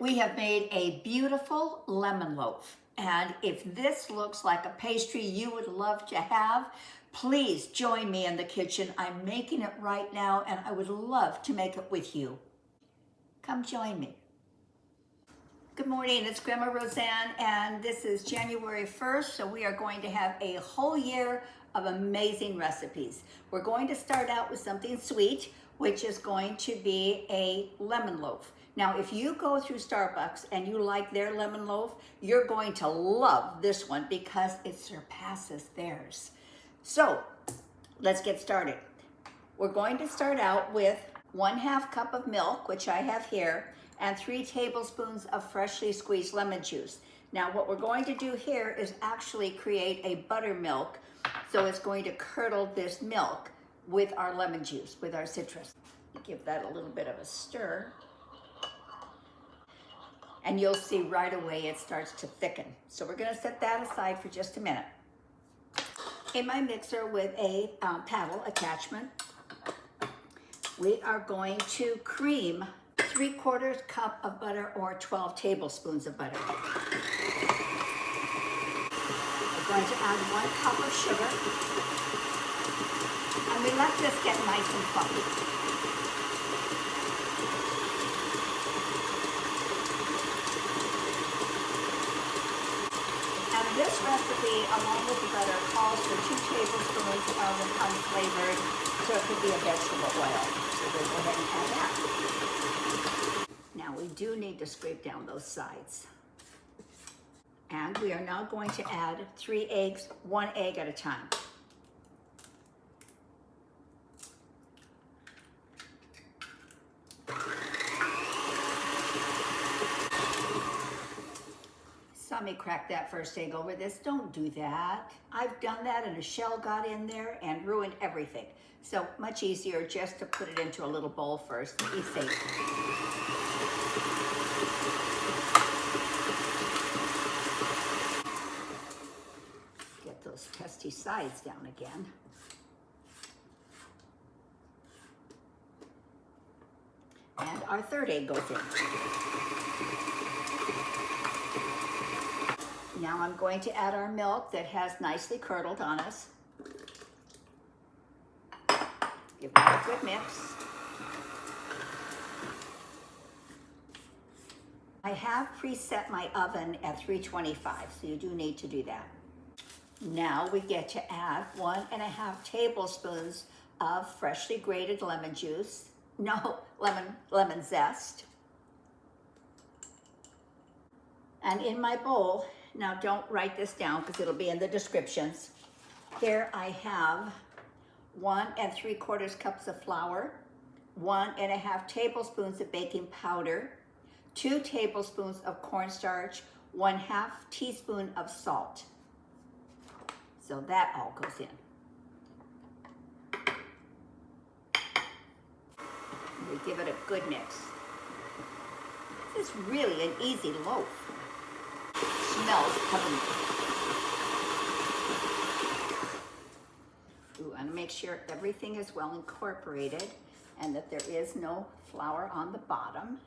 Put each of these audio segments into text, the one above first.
We have made a beautiful lemon loaf. And if this looks like a pastry you would love to have, please join me in the kitchen. I'm making it right now and I would love to make it with you. Come join me. Good morning, it's Grandma Roseanne and this is January 1st, so we are going to have a whole year of amazing recipes. We're going to start out with something sweet, which is going to be a lemon loaf. Now, if you go through Starbucks and you like their lemon loaf, you're going to love this one because it surpasses theirs. So, let's get started. We're going to start out with 1/2 cup of milk, which I have here, and 3 tablespoons of freshly squeezed lemon juice. Now, what we're going to do here is actually create a buttermilk, so it's going to curdle this milk with our lemon juice, with our citrus. Give that a little bit of a stir. And you'll see right away it starts to thicken. So we're gonna set that aside for just a minute. In my mixer with a paddle attachment, we are going to cream 3/4 cup of butter or 12 tablespoons of butter. We're going to add 1 cup of sugar. And we let this get nice and fluffy. This recipe, along with the butter, calls for 2 tablespoons of an unflavored, so it could be a vegetable oil. So we'll go ahead and add that. Now we do need to scrape down those sides. And we are now going to add 3 eggs, 1 egg at a time. Saw me crack that first egg over this. Don't do that. I've done that and a shell got in there and ruined everything. So much easier just to put it into a little bowl first. Be safe. Get those pesky sides down again. And our 3rd egg goes in. Now I'm going to add our milk that has nicely curdled on us. Give that a good mix. I have preset my oven at 325, so you do need to do that. Now we get to add 1.5 tablespoons of freshly grated lemon juice. No, lemon zest. And in my bowl, now don't write this down because it'll be in the descriptions. Here I have 1 3/4 cups of flour, 1.5 tablespoons of baking powder, 2 tablespoons of cornstarch, 1/2 teaspoon of salt. So that all goes in. We give it a good mix. This is really an easy loaf. Smells heavenly. Ooh, and make sure everything is well incorporated and that there is no flour on the bottom.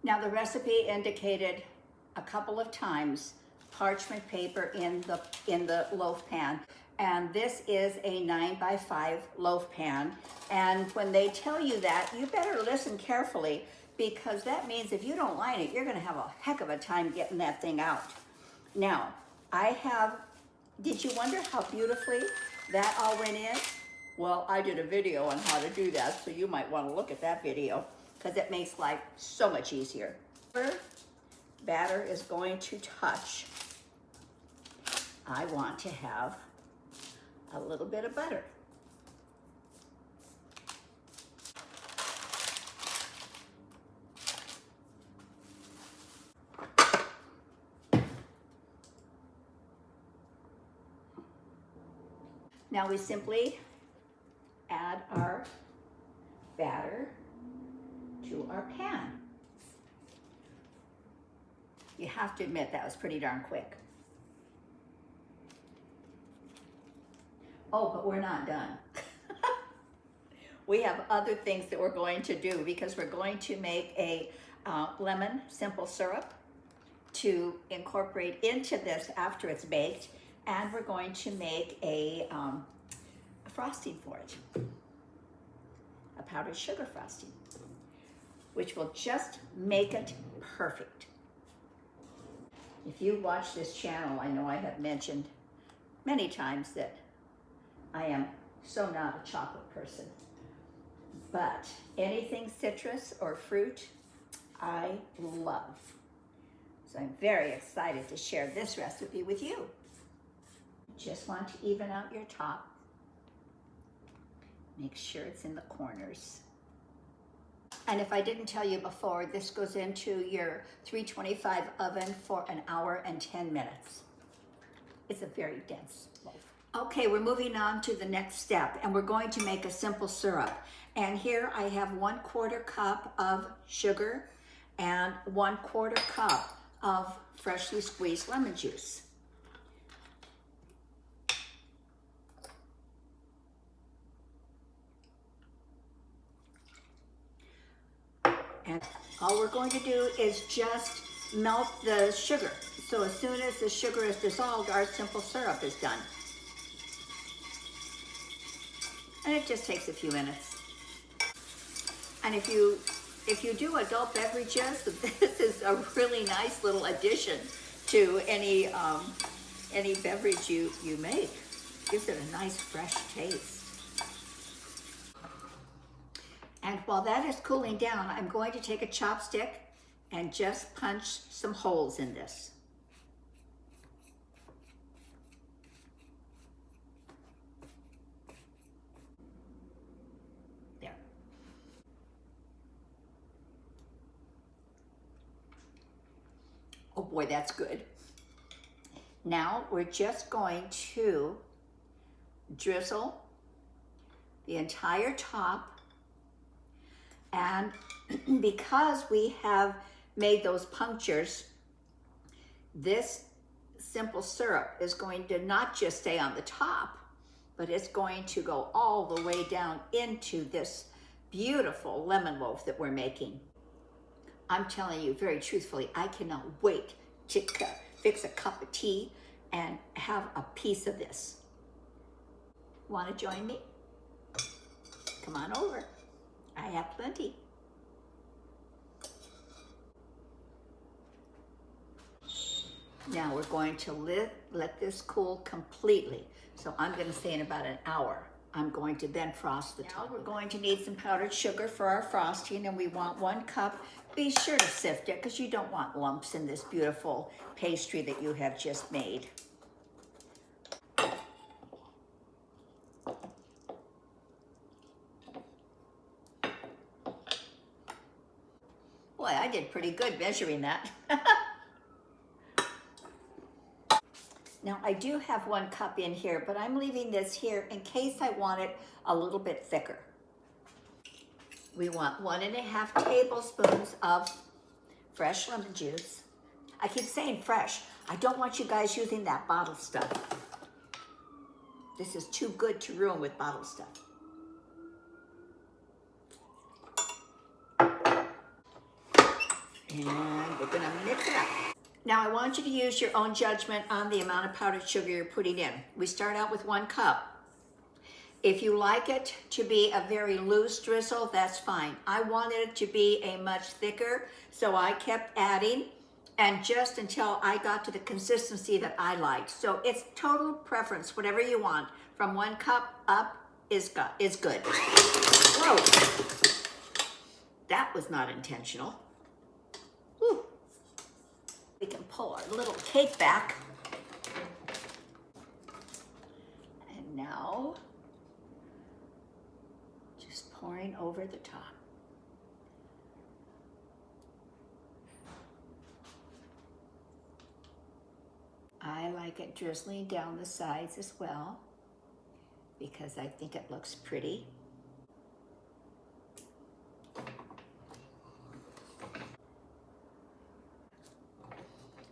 Now the recipe indicated a couple of times parchment paper in the loaf pan. And this is a 9x5 loaf pan. And when they tell you that, you better listen carefully because that means if you don't line it, you're gonna have a heck of a time getting that thing out. Now, did you wonder how beautifully that all went in? Well, I did a video on how to do that, so you might wanna look at that video because it makes life so much easier. Batter is going to touch. I want to have a little bit of butter. Now we simply add our batter to our pan. You have to admit that was pretty darn quick. Oh, but we're not done. we have other things that we're going to do because we're going to make a lemon simple syrup to incorporate into this after it's baked, and we're going to make a frosting for it, a powdered sugar frosting, which will just make it perfect. If you watch this channel, I know I have mentioned many times that I am so not a chocolate person, but anything citrus or fruit, I love. So I'm very excited to share this recipe with you. Just want to even out your top. Make sure it's in the corners. And if I didn't tell you before, this goes into your 325 oven for an hour and 10 minutes. It's a very dense loaf. Okay, we're moving on to the next step, and we're going to make a simple syrup. And here I have 1/4 cup of sugar and 1/4 cup of freshly squeezed lemon juice. And all we're going to do is just melt the sugar. So as soon as the sugar is dissolved, our simple syrup is done. And it just takes a few minutes. And if you do adult beverages, this is a really nice little addition to any beverage you make. Gives it a nice fresh taste. And while that is cooling down, I'm going to take a chopstick and just punch some holes in this. There. Oh boy, that's good. Now we're just going to drizzle the entire top. And because we have made those punctures, this simple syrup is going to not just stay on the top, but it's going to go all the way down into this beautiful lemon loaf that we're making. I'm telling you very truthfully, I cannot wait to fix a cup of tea and have a piece of this. Want to join me? Come on over. I have plenty. Now we're going to let this cool completely. So I'm going to say in about an hour, I'm going to then frost the top. Now we're going to need some powdered sugar for our frosting, and we want 1 cup. Be sure to sift it because you don't want lumps in this beautiful pastry that you have just made. Boy, I did pretty good measuring that. Now I do have 1 cup in here, but I'm leaving this here in case I want it a little bit thicker. We want 1½ tablespoons of fresh lemon juice. I keep saying fresh. I don't want you guys using that bottled stuff. This is too good to ruin with bottled stuff. And we're gonna mix it up. Now I want you to use your own judgment on the amount of powdered sugar you're putting in. We start out with 1 cup. If you like it to be a very loose drizzle, that's fine. I wanted it to be a much thicker, so I kept adding, and just until I got to the consistency that I liked. So it's total preference, whatever you want. From 1 cup up is good. Whoa, that was not intentional. Whew. We can pull our little cake back. And now, just pouring over the top. I like it drizzling down the sides as well because I think it looks pretty.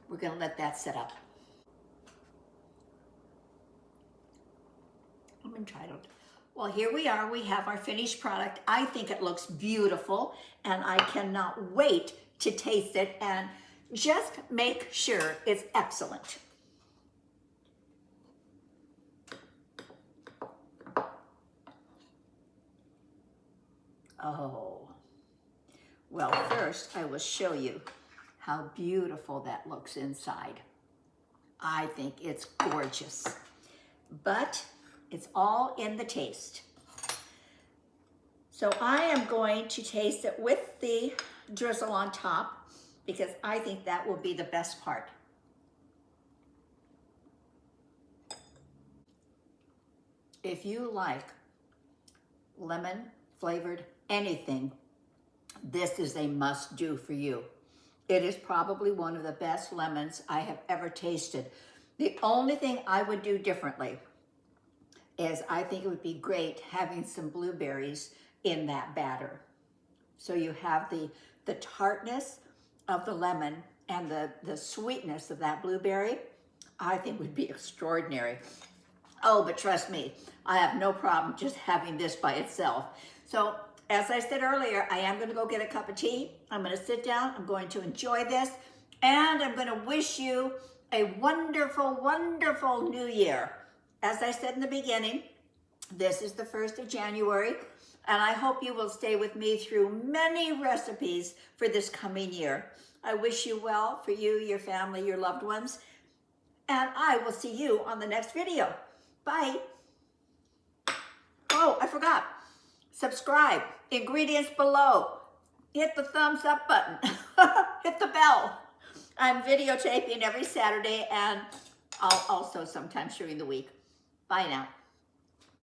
We're going to let that set up. I'm entitled. Well, Well, here we are. We have our finished product. I think it looks beautiful, and I cannot wait to taste it and just make sure it's excellent. Oh, well, first I will show you how beautiful that looks inside. I think it's gorgeous, but it's all in the taste. So I am going to taste it with the drizzle on top because I think that will be the best part. If you like lemon flavored anything, this is a must do for you. It is probably one of the best lemons I have ever tasted. The only thing I would do differently is I think it would be great having some blueberries in that batter. So you have the tartness of the lemon and the sweetness of that blueberry, I think would be extraordinary. Oh, but trust me, I have no problem just having this by itself. So as I said earlier, I am going to go get a cup of tea. I'm going to sit down. I'm going to enjoy this. And I'm going to wish you a wonderful, wonderful new year. As I said in the beginning, this is the 1st of January. And I hope you will stay with me through many recipes for this coming year. I wish you well for you, your family, your loved ones. And I will see you on the next video. Bye. Oh, I forgot. Subscribe. Ingredients below. Hit the thumbs up button. Hit the bell. I'm videotaping every Saturday and I'll also sometimes during the week. Bye now.